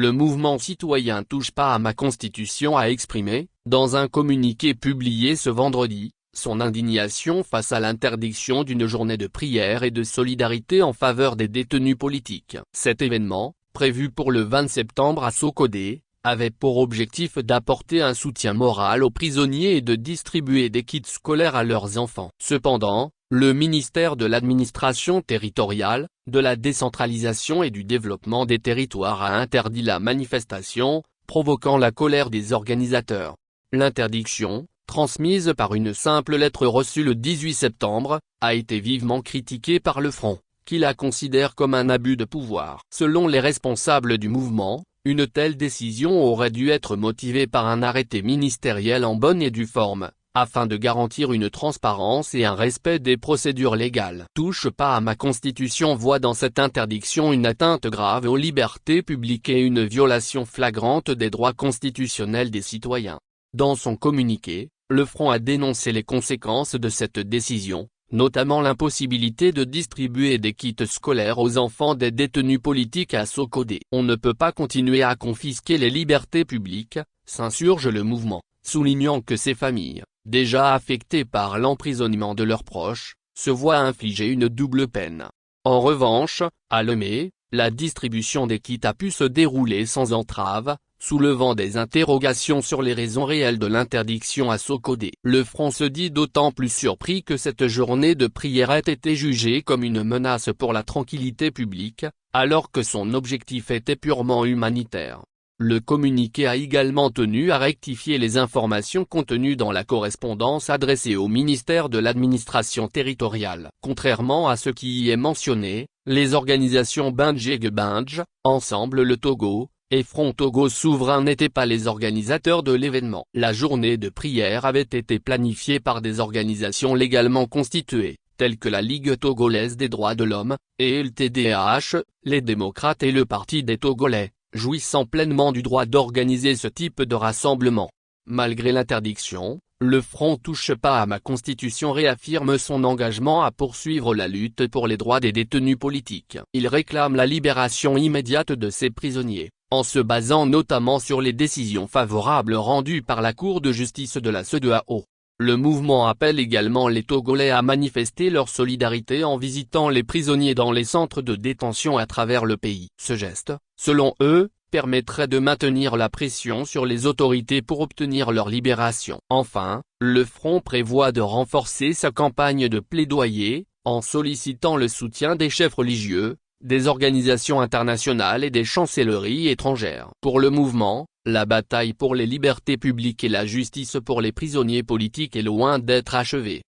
Le mouvement citoyen Touche pas à ma Constitution a exprimé, dans un communiqué publié ce vendredi, son indignation face à l'interdiction d'une journée de prière et de solidarité en faveur des détenus politiques. Cet événement, prévu pour le 20 septembre à Sokodé, avait pour objectif d'apporter un soutien moral aux prisonniers et de distribuer des kits scolaires à leurs enfants. Cependant, le ministère de l'Administration territoriale, de la décentralisation et du développement des territoires a interdit la manifestation, provoquant la colère des organisateurs. L'interdiction, transmise par une simple lettre reçue le 18 septembre, a été vivement critiquée par le Front, qui la considère comme un abus de pouvoir. Selon les responsables du mouvement, une telle décision aurait dû être motivée par un arrêté ministériel en bonne et due forme, afin de garantir une transparence et un respect des procédures légales. Touche pas à ma Constitution voit dans cette interdiction une atteinte grave aux libertés publiques et une violation flagrante des droits constitutionnels des citoyens. Dans son communiqué, le Front a dénoncé les conséquences de cette décision, notamment l'impossibilité de distribuer des kits scolaires aux enfants des détenus politiques à Sokodé. On ne peut pas continuer à confisquer les libertés publiques, s'insurge le mouvement, soulignant que ces familles, déjà affectées par l'emprisonnement de leurs proches, se voient infliger une double peine. En revanche, à Lomé, la distribution des kits a pu se dérouler sans entrave, soulevant des interrogations sur les raisons réelles de l'interdiction à Sokodé. Le Front se dit d'autant plus surpris que cette journée de prière ait été jugée comme une menace pour la tranquillité publique, alors que son objectif était purement humanitaire. Le communiqué a également tenu à rectifier les informations contenues dans la correspondance adressée au ministère de l'Administration territoriale. Contrairement à ce qui y est mentionné, les organisations Bindjeg-Bindj, Ensemble le Togo, et Front Togo Souverain n'étaient pas les organisateurs de l'événement. La journée de prière avait été planifiée par des organisations légalement constituées, telles que la Ligue togolaise des droits de l'homme, et LTDH, les démocrates et le Parti des Togolais, jouissant pleinement du droit d'organiser ce type de rassemblement. Malgré l'interdiction, le Front Touche pas à ma Constitution réaffirme son engagement à poursuivre la lutte pour les droits des détenus politiques. Il réclame la libération immédiate de ces prisonniers, en se basant notamment sur les décisions favorables rendues par la Cour de justice de la CEDEAO. Le mouvement appelle également les Togolais à manifester leur solidarité en visitant les prisonniers dans les centres de détention à travers le pays. Ce geste, selon eux, permettrait de maintenir la pression sur les autorités pour obtenir leur libération. Enfin, le Front prévoit de renforcer sa campagne de plaidoyer, en sollicitant le soutien des chefs religieux, des organisations internationales et des chancelleries étrangères. Pour le mouvement, la bataille pour les libertés publiques et la justice pour les prisonniers politiques est loin d'être achevée.